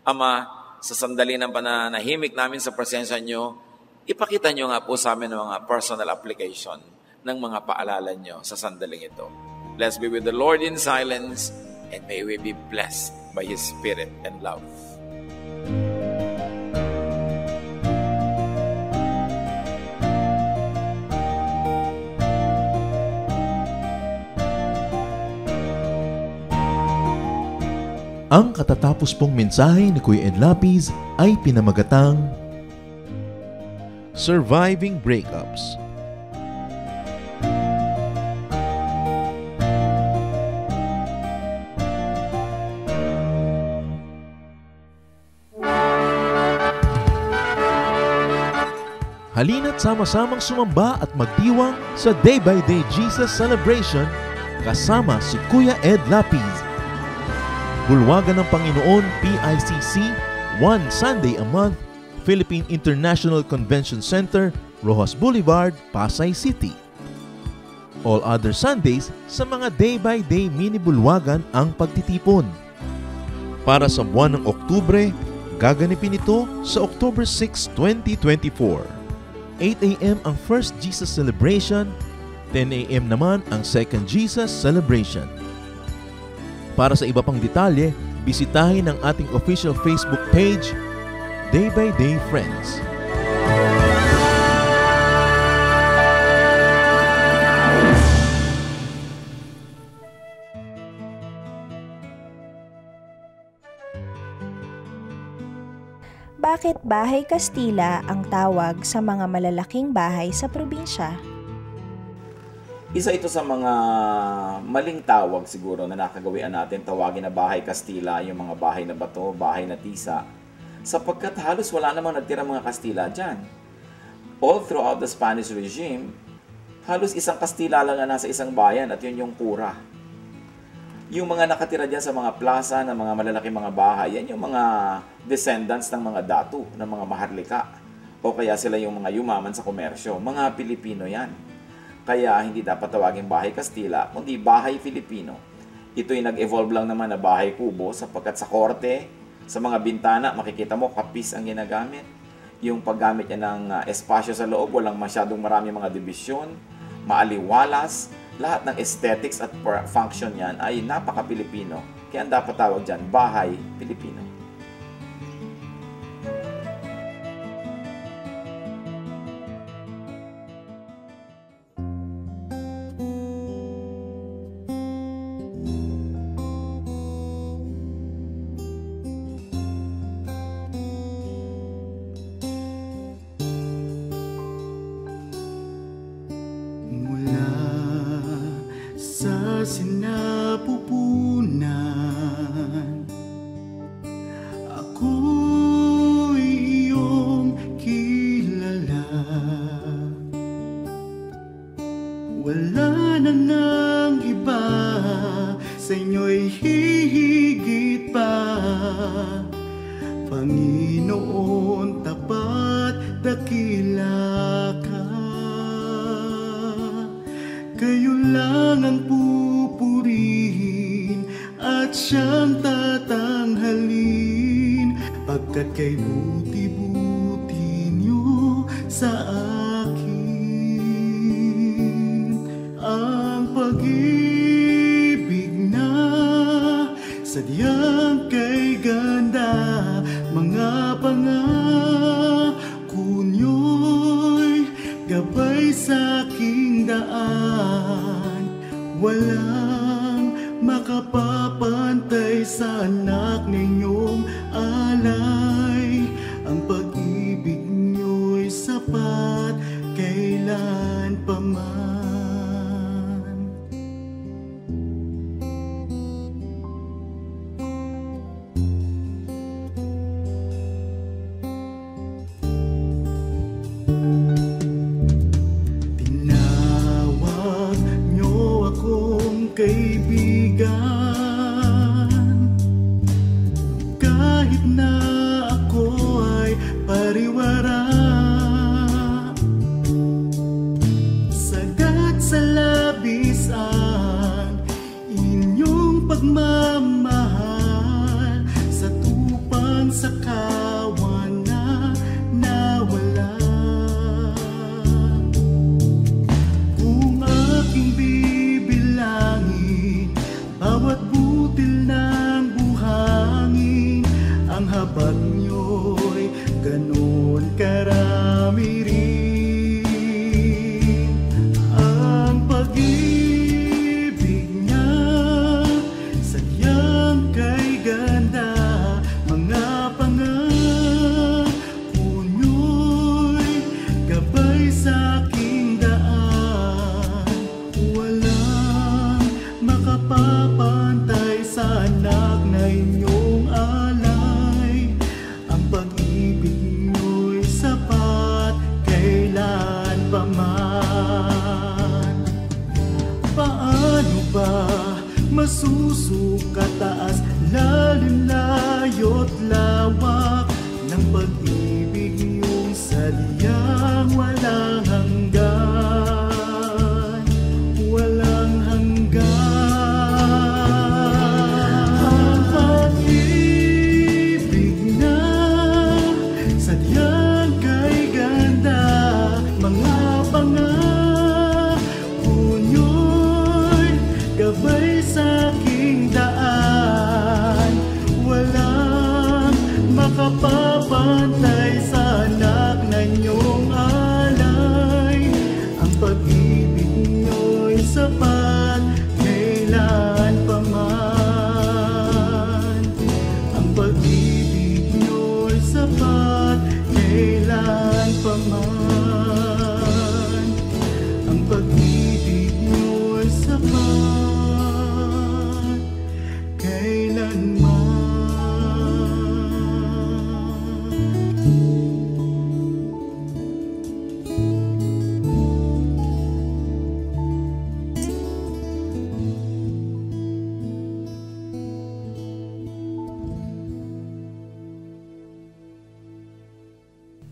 Ama, sa sandali ng pananahimik namin sa presensya nyo, ipakita nyo nga po sa amin ng mga personal application ng mga paalala nyo sa sandaling ito. Let's be with the Lord in silence, and may we be blessed by His Spirit and love. Ang katatapos pong mensahe ni Kuya Ed Lapiz ay pinamagatang Surviving Breakups. Halina't sama-samang sumamba at magdiwang sa Day by Day Jesus Celebration kasama si Kuya Ed Lapiz. Bulwagan ng Panginoon PICC, one Sunday a month, Philippine International Convention Center, Rojas Boulevard, Pasay City. All other Sundays sa mga Day by Day mini bulwagan ang pagtitipon. Para sa buwan ng Oktubre, gaganipin ito sa October 6, 2024. 8 a.m. ang First Jesus Celebration, 10 a.m. naman ang Second Jesus Celebration. Para sa iba pang detalye, bisitahin ang ating official Facebook page, Day by Day Friends. Bakit Bahay Kastila ang tawag sa mga malalaking bahay sa probinsya? Isa ito sa mga maling tawag siguro na nakagawian natin, tawagin na Bahay Kastila, yung mga bahay na bato, bahay na tisa, sapagkat halos wala namang nagtira mga Kastila dyan. All throughout the Spanish regime, halos isang Kastila lang ang nasa isang bayan at yun yung kura. Yung mga nakatira dyan sa mga plaza ng mga malalaking mga bahay, yan yung mga descendants ng mga datu, ng mga maharlika. O kaya sila yung mga yumaman sa komersyo. Mga Pilipino yan. Kaya hindi dapat tawagin Bahay Kastila, kundi Bahay Filipino. Ito'y nag-evolve lang naman na bahay kubo sapagkat sa korte, sa mga bintana, makikita mo kapis ang ginagamit. Yung paggamit niya ng espasyo sa loob, walang masyadong marami mga dibisyon, maaliwalas, lahat ng aesthetics at function yan ay napaka-Pilipino. Kaya ang dapat tawag dyan, Bahay Pilipino. Sinapupunan, ako'y iyong kilala. Wala na nang iba, sa inyo'y hihigit pa. Panginoon, tapat dakila ka. Kayo lang ang pupurihin at siyang tatanghalin, pagkat kay buti-buti niyo sa akin. Ang pag-ibig na sadyang kay ganda, mga pangako niyo'y gabay sa aking daan. Walang makapapantay sa anak ninyong alay. Ang pag-ibig niyo'y sapat kailan pa man. Tinawag niyo akong kaibigan, kahit na ako ay pariwara. Sagat sa labis ang inyong pagmamahal, sa tupang sa kawan na nawala. Kung aking bibilangin bawat butil ng buhangin, ang habag niyo'y ganon karami rin. Ang pag-ibig niya sadyang kay ganda, mga pangako niyo'y gabay sa aking daan. Walang makapapantay sa anak na inyong alay. Ang pag-ibig niyo'y sapat kailan pa man. Paano ba masusukat taas, lalim, layo't lawak ng pag-ibig niyong sadyang walang hanggan, walang hanggan. Ang pag-ibig na sadyang kay ganda, mga pangako niyo'y gabay sa aking daan. Walang makapapantay sa anak na inyong alay. Ang pag-ibig niyo'y sapat kailan pa man. Ang pag-ibig niyo'y sapat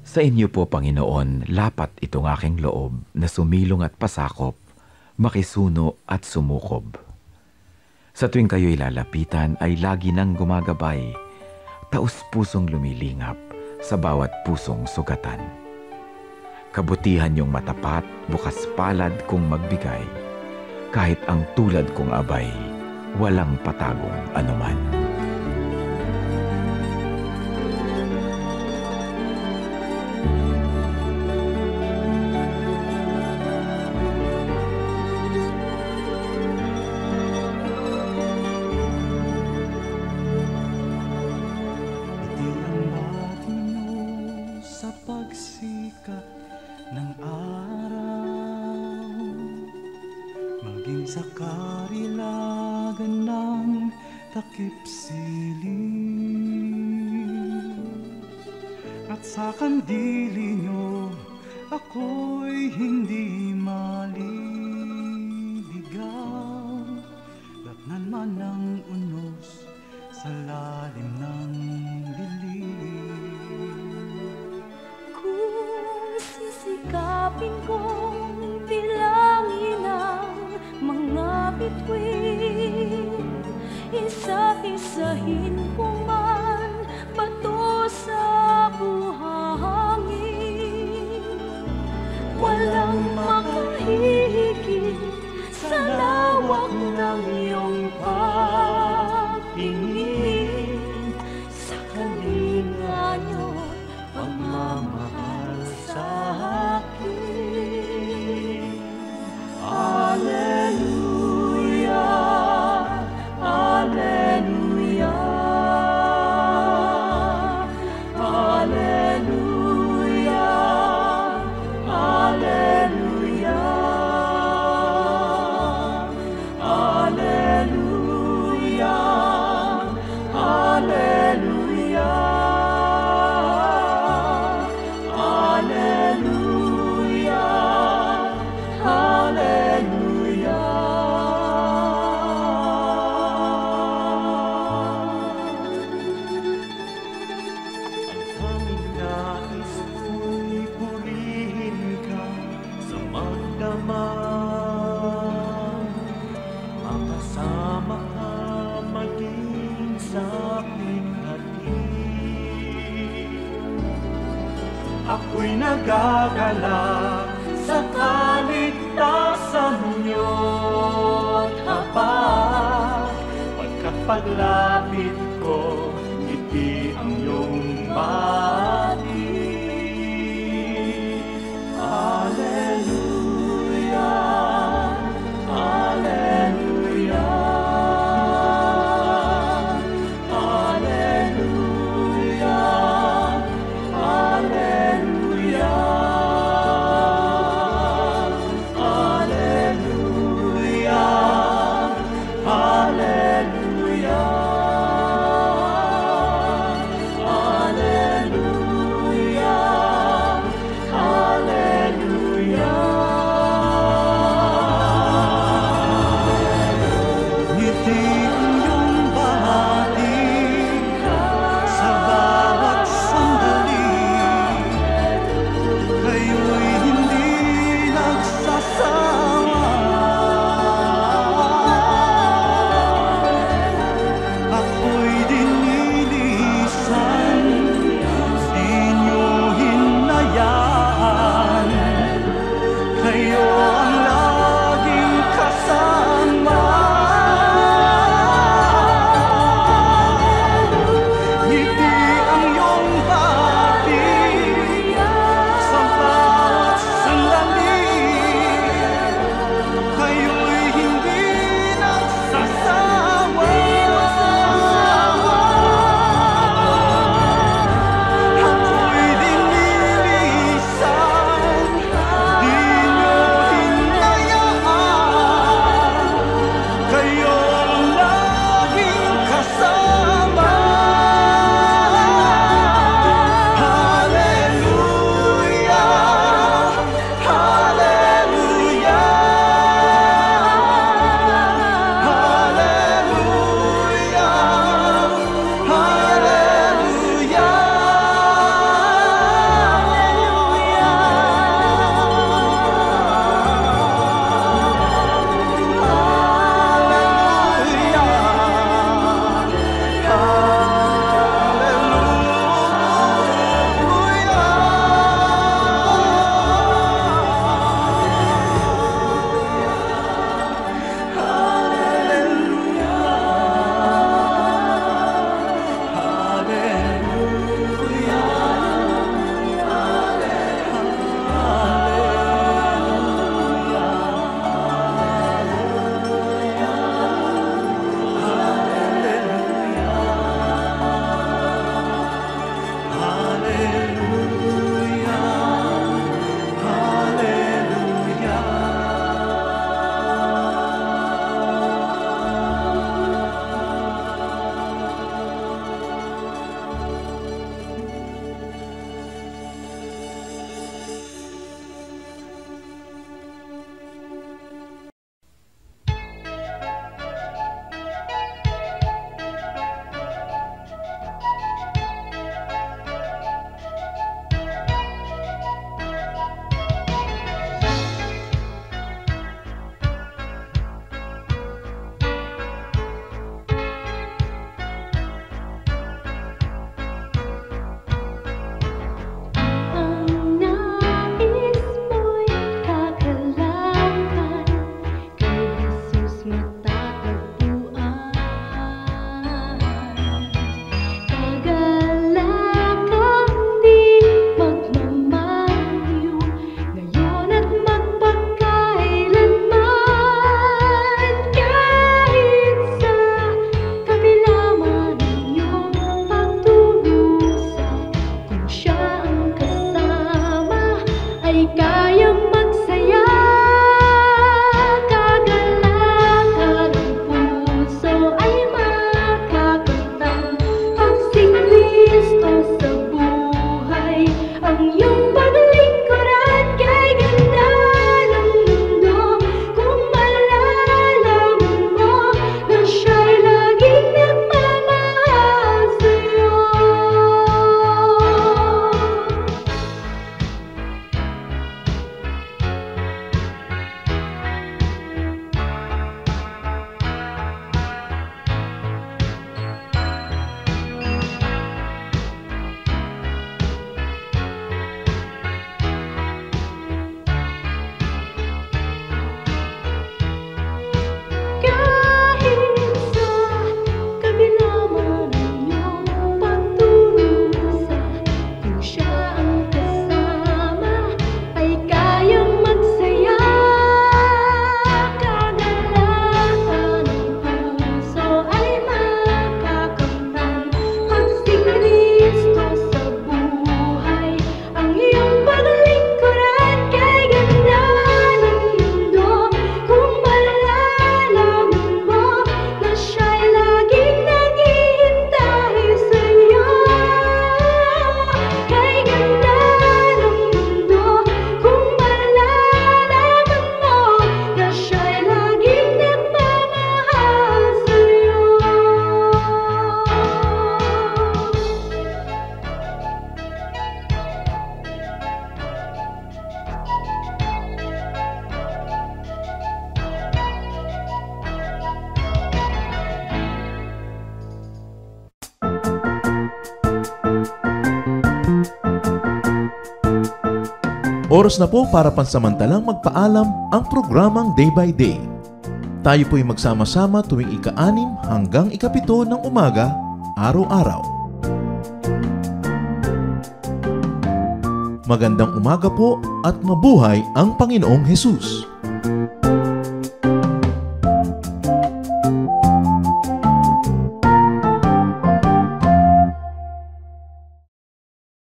Sa inyo po, Panginoon, lapat itong aking loob na sumilong at pasakop, makisuno at sumukob. Sa tuwing kayo'y lalapitan ay lagi nang gumagabay, taus-pusong lumilingap sa bawat pusong sugatan. Kabutihan niyong matapat, bukas palad kung magbigay, kahit ang tulad kong abay, walang patagong anuman. Sa karilagan ng takip siling at sa kandili nyo ako'y hindi maliligaw. Datnan man ang unos sa lalim ng dilim. Kung sisikapin kong bilangin ang mga bituin, isa-isahin ko man bato sa buhangin. Walang makahihigit sa lawak ng iyong pagtingin, sa kalinga niyo pagmamahal sa akin. Alleluia, Alleluia, Alleluia, Alleluia, Alleluia, Alleluia, Alleluia. Makasama ka maging sa pighati. Ako'y nagagalak sa kaligtasan niyo't habag. Pagkat paglapit ko, ngiti ang iyong bati. Alleluia, Alleluia, Alleluia, Alleluia, Alleluia, Alleluia. Oras na po para pansamantalang magpaalam ang programang Day by Day. Tayo po'y magsama-sama tuwing ika-6 hanggang ika-7 ng umaga, araw-araw. Magandang umaga po at mabuhay ang Panginoong Hesus!